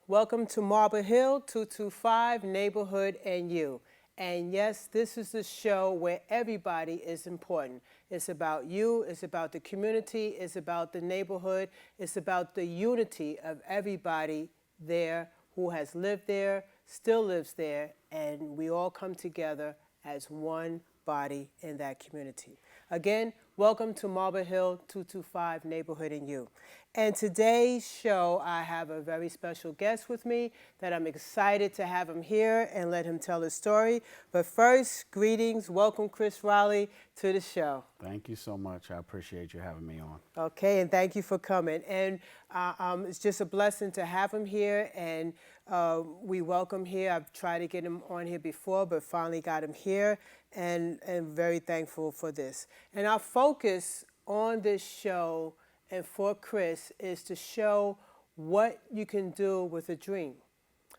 Welcome to Marble Hill 225 Neighborhood and You. And yes, this is the show where everybody is important. It's about you, it's about the community, it's about the neighborhood, it's about the unity of everybody there who has lived there, still lives there, and we all come together as one body in that community. Again, welcome to Marble Hill 225 Neighborhood and You. And today's show, I have a very special guest with me that I'm excited to have him here and let him tell his story. But first, greetings. Welcome, Chris Riley, to the show. Thank you so much. I appreciate you having me on. Okay, and thank you for coming. And it's just a blessing to have him here, and we welcome here. I've tried to get him on here before, but finally got him here, and very thankful for this. And our focus on this show and for Chris is to show what you can do with a dream.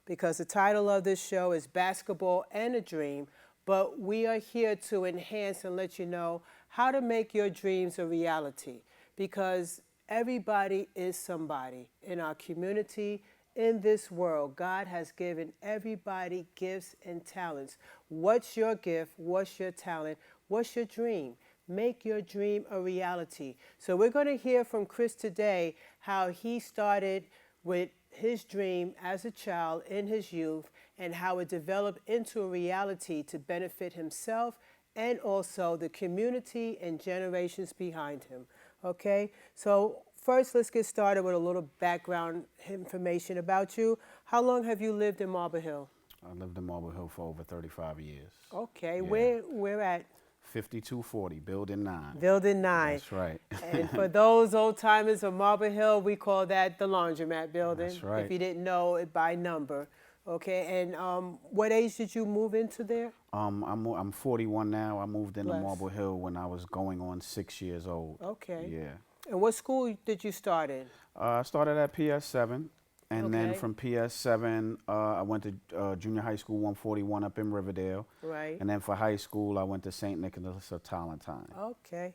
Because the title of this show is Basketball and a Dream, but we are here to enhance and let you know how to make your dreams a reality. Because everybody is somebody in our community, in this world. God has given everybody gifts and talents. What's your gift? What's your talent? What's your dream? Make your dream a reality. So we're going to hear from Chris today how he started with his dream as a child in his youth and how it developed into a reality to benefit himself and also the community and generations behind him. Okay? So first, let's get started with a little background information about you. How long have you lived in Marble Hill? I lived in Marble Hill for over 35 years. Okay. Yeah. Where at? 5240, Building 9. Building 9. That's right. And for those old timers of Marble Hill, we call that the laundromat building. That's right. If you didn't know it by number. Okay, and what age did you move into there? I'm 41 now. I moved into Bless. Marble Hill when I was going on 6 years old. Okay. Yeah. And what school did you start in? I started at PS7, and then Okay. from PS7, I went to junior high school 141 up in Riverdale. Right. And then for high school, I went to St. Nicholas of Tolentine. Okay.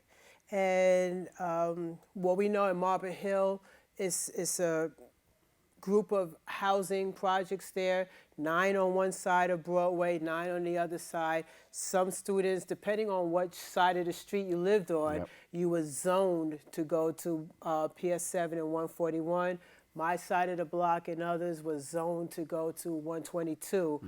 And what we know in Marble Hill is a group of housing projects there, 9 on one side of Broadway, 9 on the other side. Some students, depending on which side of the street you lived on, Yep. you were zoned to go to PS7 and 141. My side of the block and others was zoned to go to 122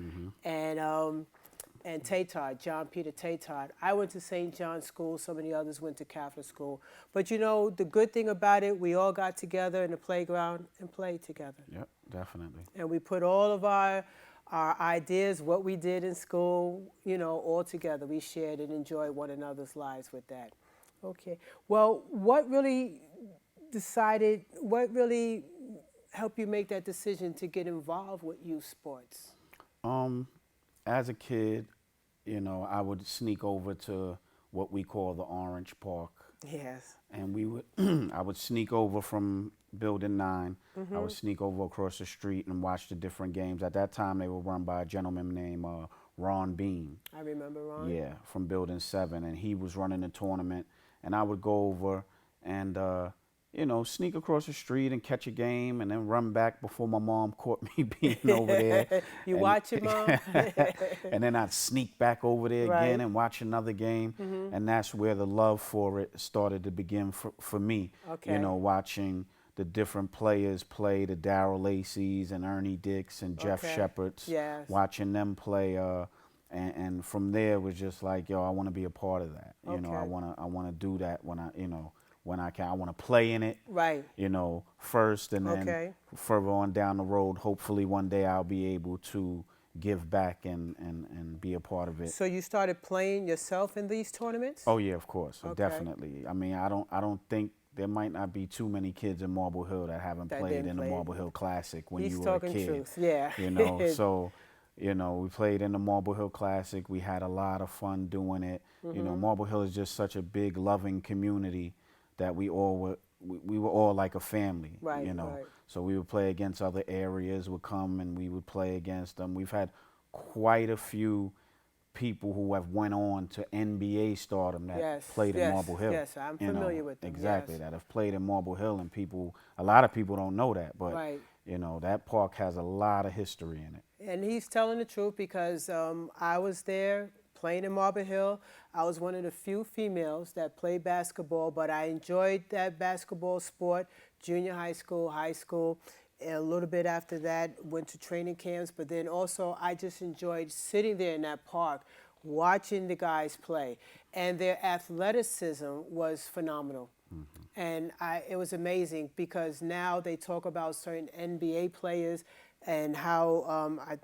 and Tatard, John Peter Tatard. I went to St. John's School. Some of the others went to Catholic school. But you know, the good thing about it, we all got together in the playground and played together. Yep, definitely. And we put all of our ideas, what we did in school, you know, all together. We shared and enjoyed one another's lives with that. Okay. Well, what really helped you make that decision to get involved with youth sports? As a kid, you know, I would sneak over to what we call the Orange Park. Yes. And we would, I would sneak over from Building 9. I would sneak over across the street and watch the different games. At that time, they were run by a gentleman named Ron Bean. I remember Ron. Yeah, from Building 7. And he was running the tournament. And I would go over and, you know, sneak across the street and catch a game and then run back before my mom caught me being over there. You watch it, Mom? And then I'd sneak back over there Right. again and watch another game. And that's where the love for it started to begin for me. Okay. You know, watching the different players play, the Darrell Lacey's and Ernie Dix and Jeff Okay. Shepard's. Yes. Watching them play, and from there it was just like, yo, I want to be a part of that. You know, Okay. I want to do that when I can. I want to play in it. Right. You know, first, and then Okay. further on down the road, hopefully one day I'll be able to give back and be a part of it. So you started playing yourself in these tournaments? Oh yeah, of course, Okay. definitely. I mean, I don't think there might not be too many kids in Marble Hill that haven't That played didn't in the play. Marble Hill Classic when He's you were a talking kid. truth, yeah. You know, so, you know, we played in the Marble Hill Classic. We had a lot of fun doing it. You know, Marble Hill is just such a big, loving community that we were all like a family. Right, you know, right. so we would play against other areas, would come and we would play against them. We've had quite a few people who have went on to NBA stardom that Yes, played in yes, Marble Hill. yes, I'm you know, familiar with them, Exactly, yes. that have played in Marble Hill, and a lot of people don't know that, but Right. That park has a lot of history in it. And he's telling the truth because I was there playing in Marble Hill. I was one of the few females that played basketball, but I enjoyed that basketball sport, junior high school. And a little bit after that, went to training camps, but then also I just enjoyed sitting there in that park, watching the guys play. And their athleticism was phenomenal. And it was amazing because now they talk about certain NBA players and how I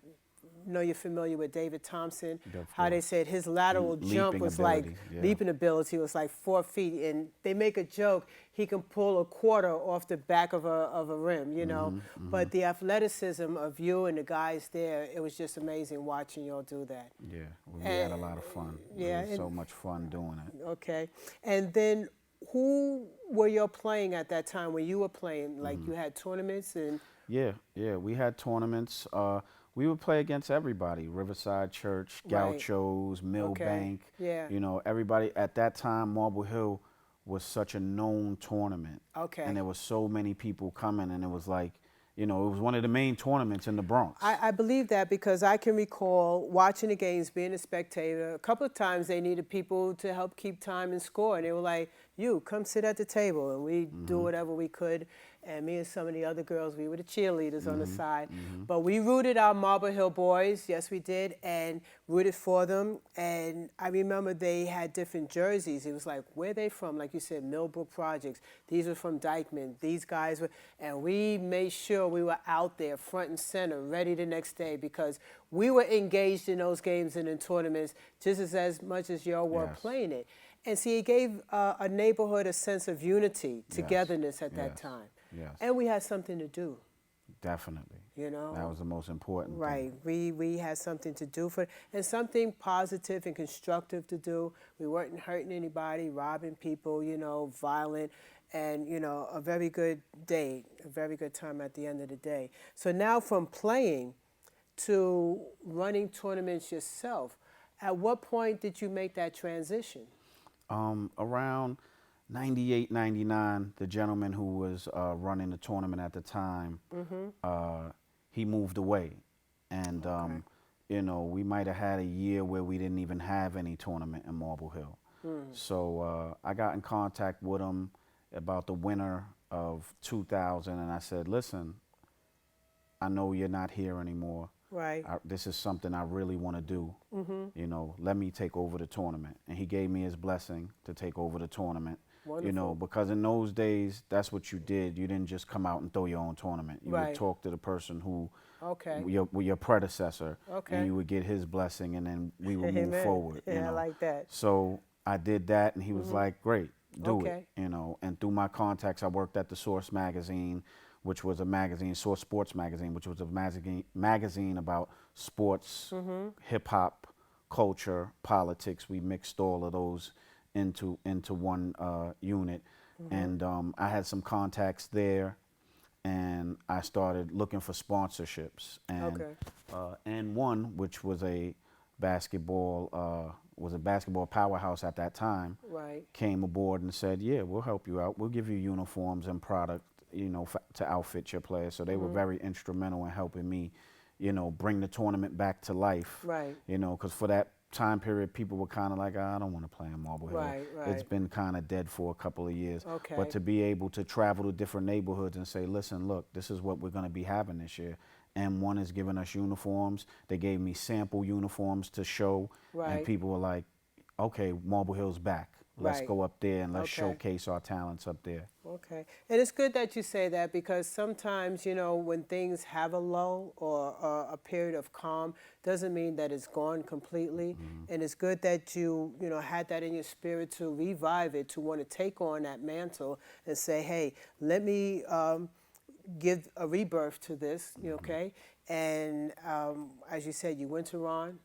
know you're familiar with David Thompson, Of how they course. said his lateral jump Leaping was like, ability, yeah. leaping ability was like 4 feet. And they make a joke, he can pull a quarter off the back of a rim, you know. But the athleticism of you and the guys there, it was just amazing watching y'all do that. Yeah, we had a lot of fun. Yeah, It was so much fun doing it. Okay. And then who were you playing at that time when you were playing? Like you had tournaments and Yeah, we had tournaments. We would play against everybody: Riverside Church, Right. Gauchos, Millbank. Yeah. Everybody at that time. Marble Hill was such a known tournament. Okay. And there was so many people coming, and it was like, it was one of the main tournaments in the Bronx. I believe that because I can recall watching the games, being a spectator. A couple of times they needed people to help keep time and score, and they were like, "You come sit at the table," and we do whatever we could. And me and some of the other girls, we were the cheerleaders on the side. But we rooted our Marble Hill boys, yes we did, and rooted for them. And I remember they had different jerseys. It was like, where they from? Like you said, Millbrook Projects. These were from Dykeman. These guys were, and we made sure we were out there front and center, ready the next day because we were engaged in those games and in tournaments just as much as y'all were Yes. playing it. And see, it gave a neighborhood a sense of unity, togetherness at that Yes. time. Yes. And we had something to do, Definitely. you know? That was the most important Right. thing. We had something to do for and something positive and constructive to do. We weren't hurting anybody, robbing people, violent, and a very good day, a very good time at the end of the day. So now from playing to running tournaments yourself, at what point did you make that transition? Around 98, 99, the gentleman who was running the tournament at the time, he moved away. And, we might have had a year where we didn't even have any tournament in Marble Hill. So I got in contact with him about the winter of 2000, and I said, listen, I know you're not here anymore. Right. This is something I really want to do. Let me take over the tournament. And he gave me his blessing to take over the tournament. Wonderful. Because in those days, that's what you did. You didn't just come out and throw your own tournament. You Right. would talk to the person who, Okay. your predecessor, Okay. and you would get his blessing, and then we would move Amen. forward. Yeah, I like that. So I did that, and he was like, great, do Okay. it. And through my contacts, I worked at the Source magazine, which was a magazine, Source Sports magazine, which was a magazine about sports, hip hop, culture, politics. We mixed all of those into one unit, and I had some contacts there, and I started looking for sponsorships, and one which was a basketball powerhouse at that time, Right. came aboard and said, yeah, we'll help you out. We'll give you uniforms and product, to outfit your players. So they were very instrumental in helping me, bring the tournament back to life. Right. Because for that time period, people were kind of like, I don't want to play in Marble Hill. Right, right. It's been kind of dead for a couple of years. Okay. But to be able to travel to different neighborhoods and say, listen, look, this is what we're going to be having this year. M1 is giving us uniforms. They gave me sample uniforms to show. Right. And people were like, okay, Marble Hill's back. Let's Right. go up there and let's Okay. showcase our talents up there. Okay. And it's good that you say that because sometimes, when things have a lull or a period of calm, doesn't mean that it's gone completely. And it's good that you, had that in your spirit to revive it, to want to take on that mantle and say, hey, let me give a rebirth to this, okay? And as you said, you went to Ron.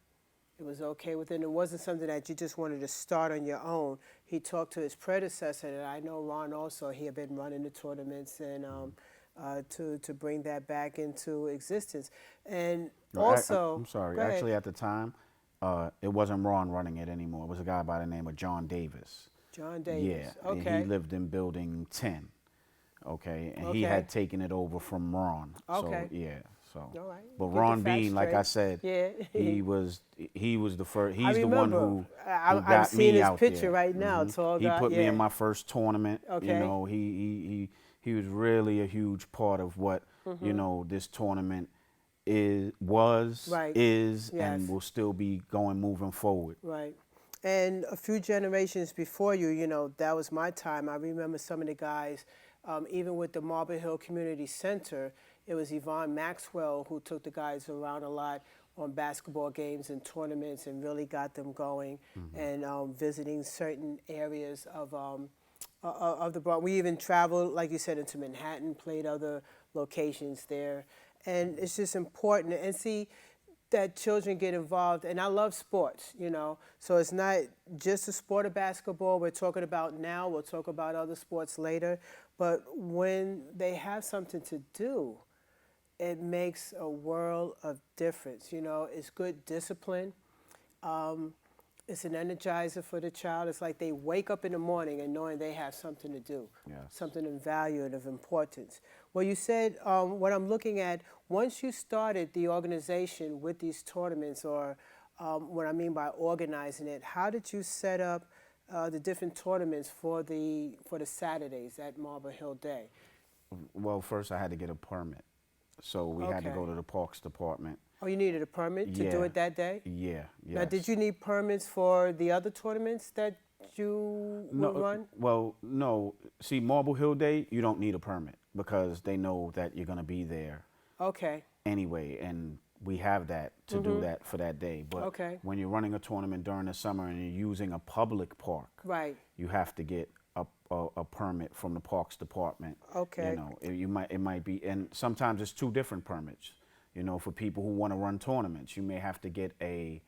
It was okay with it. It wasn't something that you just wanted to start on your own. He talked to his predecessor, and I know Ron also, he had been running the tournaments and to bring that back into existence. And No, also, I'm sorry. go ahead. Actually, at the time, it wasn't Ron running it anymore. It was a guy by the name of John Davis. John Davis. Yeah. Okay. He lived in building 10. okay, and he Okay. had taken it over from Ron. So Okay. yeah, so. All right. But Get the Ron facts Bean, like I straight. said, Yeah. he was he was the first. I He's the one remember. who I'm got seeing me his out picture there. right now. Tall He guy. put me in Yeah. my first tournament. You Okay. know, he was really a huge part of what this tournament Right. is, and Yes. will still be going moving forward. Right. And a few generations before you, that was my time. I remember some of the guys, even with the Marble Hill Community Center, it was Yvonne Maxwell who took the guys around a lot on basketball games and tournaments and really got them going and visiting certain areas of the Bronx. We even traveled, like you said, into Manhattan, played other locations there. And it's just important. And see, that children get involved, and I love sports, so it's not just the sport of basketball we're talking about now. We'll talk about other sports later, but when they have something to do, it makes a world of difference. It's good discipline. It's an energizer for the child. It's like they wake up in the morning and knowing they have something to do, Yes. something of value and of importance. Well, you said what I'm looking at, once you started the organization with these tournaments, or what I mean by organizing it, how did you set up the different tournaments for the Saturdays at Marble Hill Day? Well, first I had to get a permit, so we had to Okay. go to the Parks Department. Oh, you needed a permit to do Yeah, it that day? yeah, Now, did yes. you need permits for the other tournaments that you would No, run? well, no. See, Marble Hill Day, you don't need a permit because they know that you're gonna be there Okay. anyway, and we have that to do that for that day. But Okay. when you're running a tournament during the summer and you're using a public park, Right. you have to get a permit from the Parks Department. Okay. It might be, and sometimes it's two different permits. For people who want to run tournaments, you may have to get a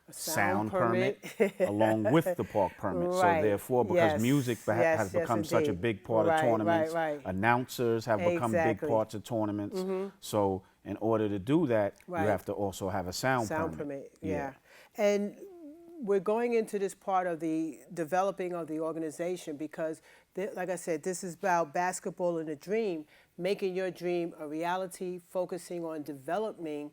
Sound sound permit along with the park permit. So Right. therefore, because Yes. music Yes. has Yes, become such a indeed. big part of Right. Right. tournaments, Right. announcers have become big Exactly. parts of tournaments. So in order to do that, Right. you have to also have a sound Sound permit. permit. Yeah. And we're going into this part of the developing of the organization because, like I said, this is about basketball and a dream, making your dream a reality, focusing on developing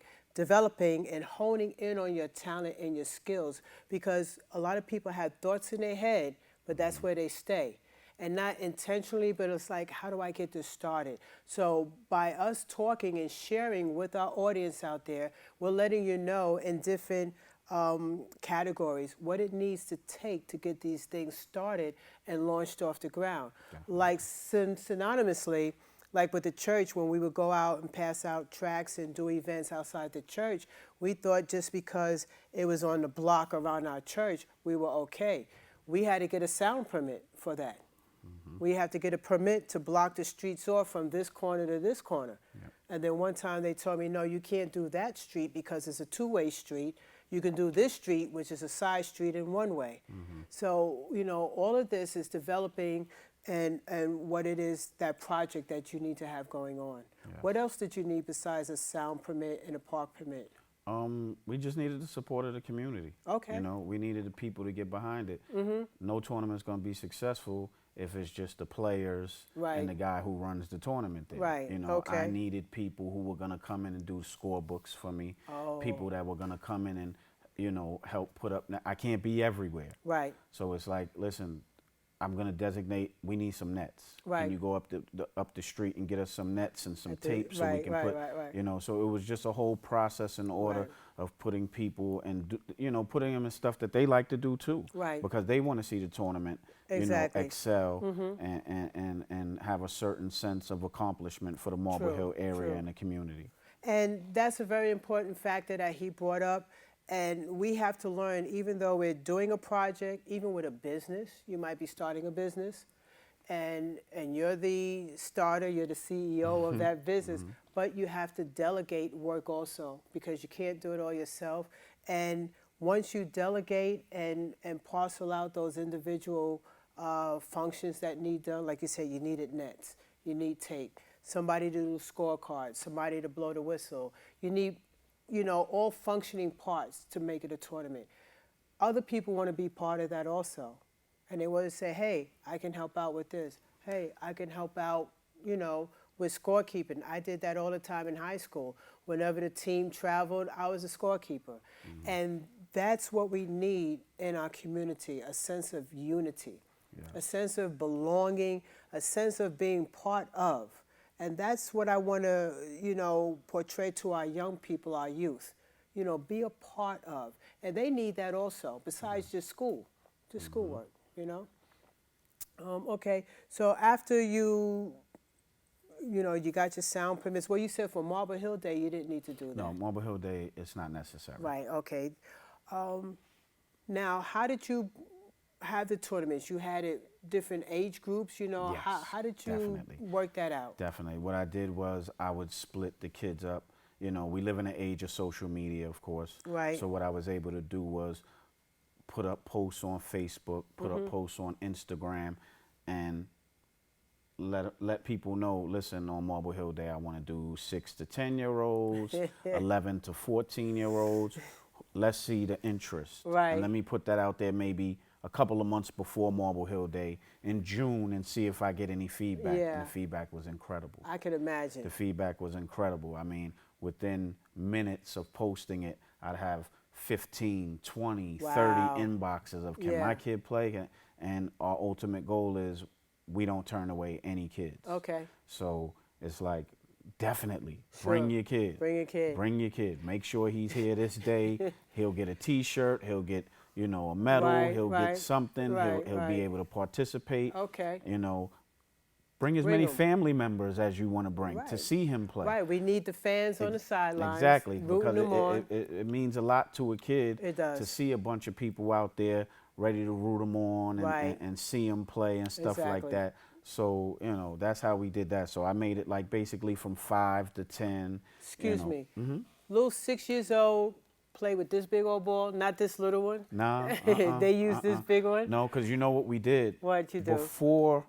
and honing in on your talent and your skills, because a lot of people have thoughts in their head, but that's where they stay. And not intentionally, but it's like, how do I get this started? So by us talking and sharing with our audience out there, we're letting you know in different categories what it needs to take to get these things started and launched off the ground. Like synonymously, like with the church, when we would go out and pass out tracts and do events outside the church, we thought just because it was on the block around our church, we were okay. We had to get a sound permit for that. We have to get a permit to block the streets off from this corner to this corner. And then one time they told me, no, you can't do that street because it's a two-way street. You can do this street, which is a side street and one way. So, all of this is developing and what it is, that project that you need to have going on. What else did you need besides a sound permit and a park permit? We just needed the support of the community. Okay. We needed the people to get behind it. No tournament's going to be successful if it's just the players Right. and the guy who runs the tournament there. Right. Okay. I needed people who were going to come in and do scorebooks for me. People that were going to come in and, help put up. Now, I can't be everywhere. Right. So it's like, listen, I'm going to designate, we need some nets. Right. Can you go up the street and get us some nets and some tape so we right, can right, put, right. So it was just a whole process in order Right. of putting people and, putting them in stuff that they like to do too. Right. Because they want to see the tournament, Exactly. excel and have a certain sense of accomplishment for the Marble True, Hill area true. and the community. And that's a very important factor that he brought up. And we have to learn, even though we're doing a project, even with a business, you might be starting a business, and you're the starter, you're the CEO of that business, but you have to delegate work also because you can't do it all yourself. And once you delegate and parcel out those individual functions that need done, like you said, you needed nets, you need tape, somebody to do scorecards, somebody to blow the whistle. You need, all functioning parts to make it a tournament. Other people want to be part of that also. And they want to say, hey, I can help out with this. Hey, I can help out with scorekeeping. I did that all the time in high school. Whenever the team traveled, I was a scorekeeper. And that's what we need in our community, a sense of unity, a sense of belonging, a sense of being part of. And that's what I want to, portray to our young people, our youth. Be a part of. And they need that also, besides just school, just schoolwork, Okay, so after you got your sound permits. Well, you said for Marble Hill Day, you didn't need to do that. No, Marble Hill Day, it's not necessary. Right, okay. Now, how did you have the tournaments? You had it different age groups, Yes, how did you definitely. work that out? Definitely. What I did was I would split the kids up. We live in an age of social media, of course. Right. So what I was able to do was put up posts on Facebook, put up posts on Instagram, and let people know, listen, on Marble Hill Day, I want to do 6 to 10-year-olds, 11 to 14-year-olds. Let's see the interest. Right. And let me put that out there maybe a couple of months before Marble Hill Day in June and see if I get any feedback. Yeah. And the feedback was incredible. I can imagine. The feedback was incredible. I mean, within minutes of posting it, I'd have 15, 20, Wow. 30 inboxes of, can my kid play? And our ultimate goal is we don't turn away any kids. Okay. So it's like, definitely bring your kid. Bring your kid. Bring your kid. Make sure he's here this day. He'll get a T-shirt. He'll get, a medal. Right, He'll right, get something. right, he'll right. be able to participate. Okay. Bring as Bring many 'em. family members as you want to bring to Right. see him play. Right, we need the fans on the sidelines. Exactly, rooting because them on. it means a lot to a kid It does. to see a bunch of people out there ready to root them on Right. and see them play and stuff like Exactly. that. So, that's how we did that. So I made it like basically from 5 to 10. Excuse me. Little 6 years old play with this big old ball, not this little one. Nah, They use this big one. No, because you know what we did? What'd you do? Before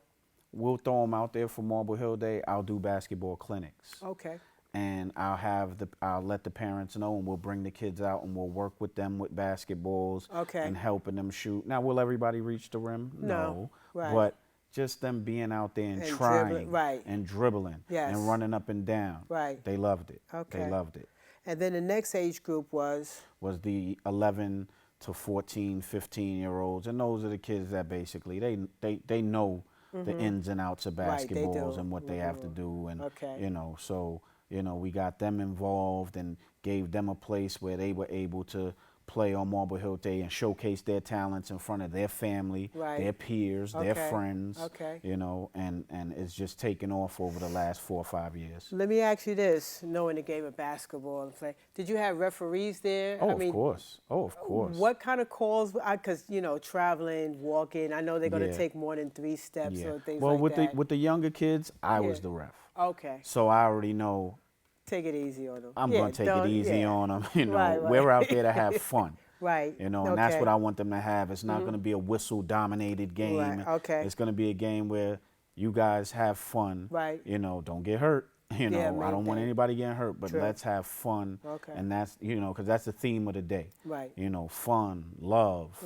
we'll throw them out there for Marble Hill Day, I'll do basketball clinics. Okay. And I'll let the parents know, and we'll bring the kids out and we'll work with them with basketballs Okay. and helping them shoot. Now, will everybody reach the rim? No. Right. But just them being out there and And trying dribbling, right. and dribbling Yes. and running up and down. Right. They loved it. Okay. They loved it. And then the next age group was? Was the 11 to 14, 15-year-olds. And those are the kids that basically, they know the ins and outs of Right, they basketballs do. and what they have to do. And, Okay. so, we got them involved and gave them a place where they were able to play on Marble Hill Day and showcase their talents in front of their family, Right. their peers, their Okay. friends. Okay. And it's just taken off over the last 4 or 5 years. Let me ask you this, knowing the game of basketball and play, did you have referees there? Oh, of course. Oh, of course. What kind of calls? Because, traveling, walking, I know they're going to Yeah. take more than 3 steps Yeah. or things Well, like with that. with the younger kids, I was Yeah. the ref. Okay. So I already know Take it easy on them. I'm going to take it easy on them. Right, right. We're out there to have fun. Right. And that's Okay. what I want them to have. It's not going to be a whistle-dominated game. Right, okay. It's going to be a game where you guys have fun. Right. Don't get hurt. I main don't want thing. anybody getting hurt, but True. let's have fun. Okay. And that's, because that's the theme of the day. Right. Fun, love,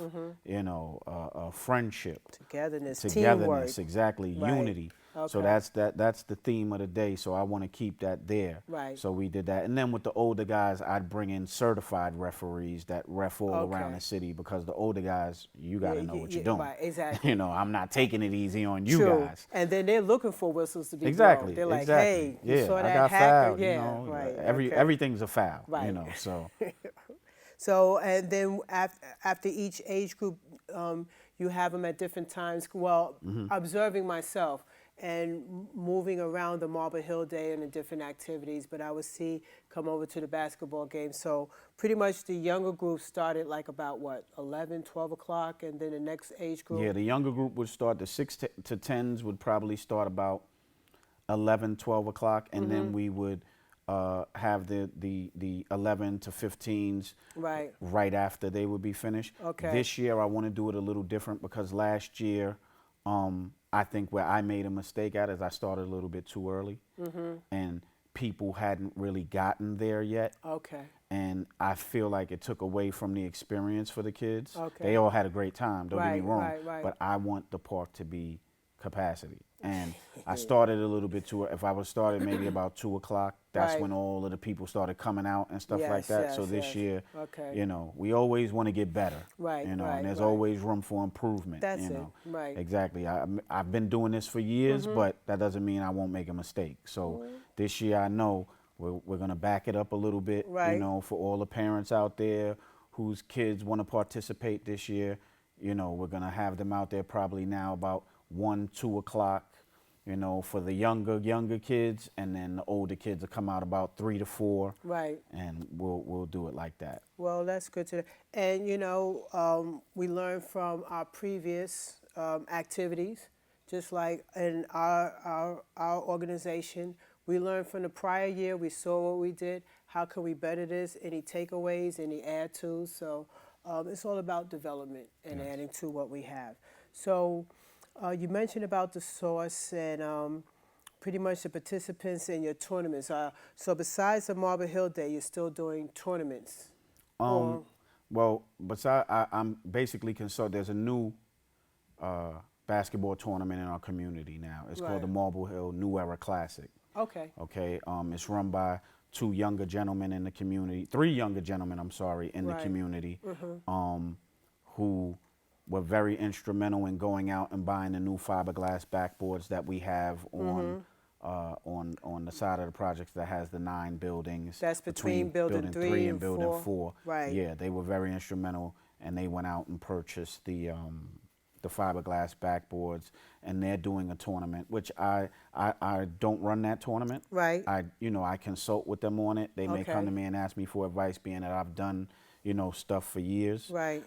friendship. Togetherness, teamwork. Togetherness, exactly, Right. unity. So Okay. that's the theme of the day. So I want to keep that there. Right. So we did that, and then with the older guys, I'd bring in certified referees that ref all around Okay. the city, because the older guys, you got to know what you're Yeah, doing. right, exactly. I'm not taking it easy on you True. guys. And then they're looking for whistles to be Exactly. blown. They're like, exactly. hey, you yeah, saw I that got hacker? fouled. Yeah, right. okay. Everything's a foul. Right. So. So, and then after each age group, you have them at different times. Well, observing myself and moving around the Marble Hill Day and the different activities, but I would come over to the basketball game. So pretty much the younger group started like about 11, 12 o'clock, and then the next age group? Yeah, the younger group would start, the 6 to 10s would probably start about 11, 12 o'clock, and then we would have the 11 to 15s right after they would be finished. Okay. This year I want to do it a little different, because last year I think where I made a mistake at is I started a little bit too early, and people hadn't really gotten there yet. Okay. And I feel like it took away from the experience for the kids. Okay. They all had a great time, don't get me Right, wrong, right, right. but I want the park to be capacity. And I started a little bit too. If I was started maybe about 2 o'clock, that's Right. when all of the people started coming out and stuff like Yes, that. So yes, this yes. year, Okay. we always want to get better. Right, And right, there's right. always room for improvement. That's it. Right. Exactly. I've been doing this for years, but that doesn't mean I won't make a mistake. So this year, I know we're gonna back it up a little bit. Right. For all the parents out there whose kids want to participate this year, we're gonna have them out there probably now about 1, 2 o'clock. For the younger kids, and then the older kids will come out about 3 to 4, Right. and we'll do it like that. Well, that's good to know. And we learned from our previous activities, just like in our organization. We learned from the prior year. We saw what we did. How can we better this? Any takeaways? Any add tos? So it's all about development and adding to what we have. So you mentioned about the source and pretty much the participants in your tournaments. So besides the Marble Hill Day, you're still doing tournaments? Or, Well, I'm basically concerned. There's a new basketball tournament in our community now. It's called the Right. Marble Hill New Era Classic. okay. Okay, it's run by two younger gentlemen in the community, three younger gentlemen, I'm sorry, in the Right. community, who were very instrumental in going out and buying the new fiberglass backboards that we have on the side of the projects that has the 9 buildings. That's between building 3 and and building 4. 4. Right. Yeah, they were very instrumental, and they went out and purchased the fiberglass backboards, and they're doing a tournament, which I don't run that tournament. Right. I consult with them on it. They may Okay. come to me and ask me for advice, being that I've done stuff for years. Right.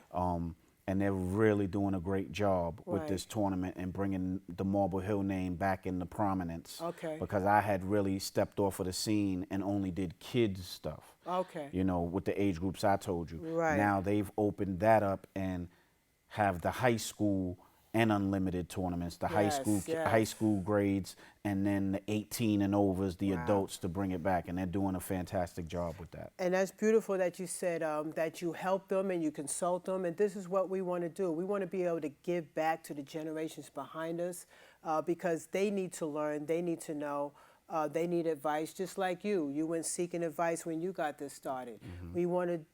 And they're really doing a great job with Right. this tournament and bringing the Marble Hill name back into prominence. Okay. Because I had really stepped off of the scene and only did kids stuff. Okay. With the age groups I told you. Right. Now they've opened that up and have the high school and unlimited tournaments, the high Yes. school grades, and then the 18 and overs, the Wow. adults, to bring it back, and they're doing a fantastic job with that. And that's beautiful that you said that you help them and you consult them. And this is what we want to do. We want to be able to give back to the generations behind us because they need to learn, they need to know, they need advice, just like you. You went seeking advice when you got this started. We want to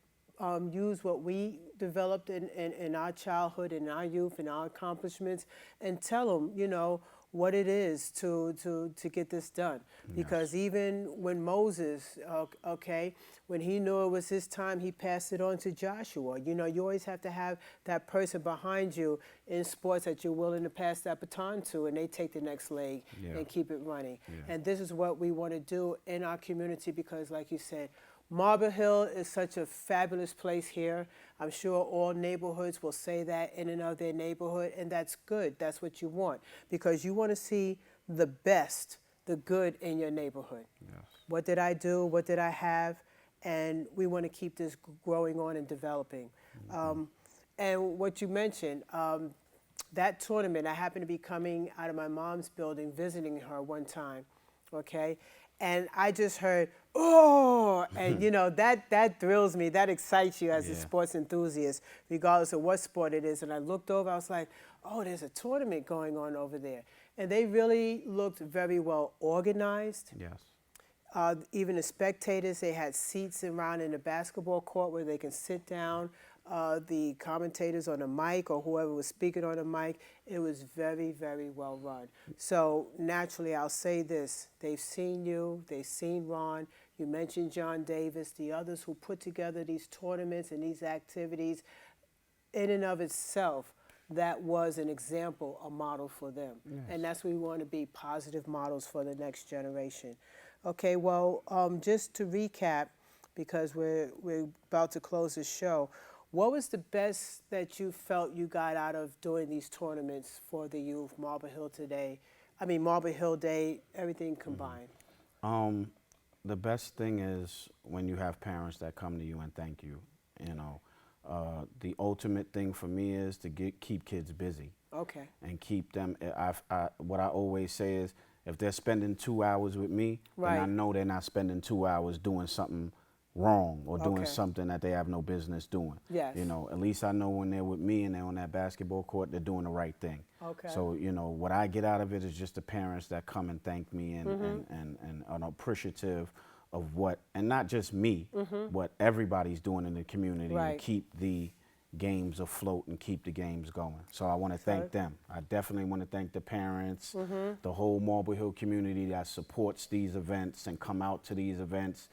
use what we developed in our childhood, in our youth, in our accomplishments, and tell them, what it is to get this done. Because even when Moses, when he knew it was his time, he passed it on to Joshua. You always have to have that person behind you in sports that you're willing to pass that baton to, and they take the next leg and keep it running. And this is what we want to do in our community because, like you said, Marble Hill is such a fabulous place here. I'm sure all neighborhoods will say that in and of their neighborhood, and that's good. That's what you want because you want to see the best, the good in your neighborhood. Yes. What did I do? What did I have? And we want to keep this growing on and developing. And what you mentioned, that tournament, I happened to be coming out of my mom's building, visiting her one time, okay? And I just heard, oh, and that thrills me, that excites you as a sports enthusiast, regardless of what sport it is. And I looked over, I was like, oh, there's a tournament going on over there. And they really looked very well organized. Yes. Even the spectators, they had seats around in the basketball court where they can sit down. The commentators on the mic or whoever was speaking on the mic, it was very, very well run. So naturally, I'll say this. They've seen you. They've seen Ron. You mentioned John Davis, the others who put together these tournaments and these activities. In and of itself, that was an example, a model for them. Yes. And that's what we want to be, positive models for the next generation. Okay, well, just to recap, because we're about to close the show, what was the best that you felt you got out of doing these tournaments for the youth, Marble Hill Day, everything combined? The best thing is when you have parents that come to you and thank you. The ultimate thing for me is to keep kids busy. Okay. And keep them. What I always say is, if they're spending 2 hours with me, Right. then I know they're not spending 2 hours doing something wrong or doing Okay. something that they have no business doing. Yes. You know, at least I know when they're with me and they're on that basketball court, they're doing the right thing. Okay. So, you know, what I get out of it is just the parents that come and thank me and are appreciative of what, and not just me, what everybody's doing in the community to Right. keep the games afloat and keep the games going. So I want to thank them. I definitely want to thank the parents, the whole Marble Hill community that supports these events and come out to these events,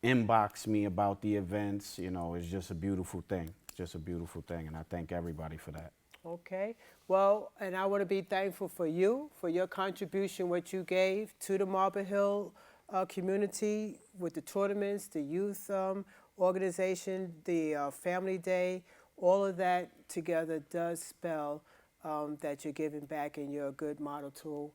inbox me about the events. You know, it's just a beautiful thing, just a beautiful thing. And I thank everybody for that. Okay. Well, and I want to be thankful for you, for your contribution, what you gave to the Marble Hill community with the tournaments, the youth organization, the Family Day. All of that together does spell that you're giving back and you're a good model to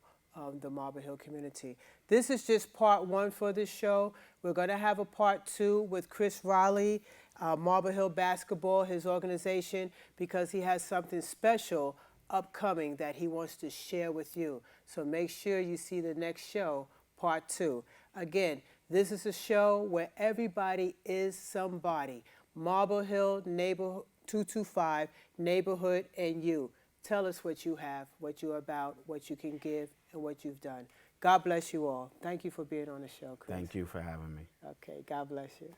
the Marble Hill community. This is just part one for this show. We're going to have a part two with Chris Riley, Marble Hill Basketball, his organization, because he has something special upcoming that he wants to share with you. So make sure you see the next show, part two. Again, this is a show where everybody is somebody. Marble Hill Neighborhood 225, Neighborhood and You. Tell us what you have, what you're about, what you can give, and what you've done. God bless you all. Thank you for being on the show, Chris. Thank you for having me. Okay, God bless you.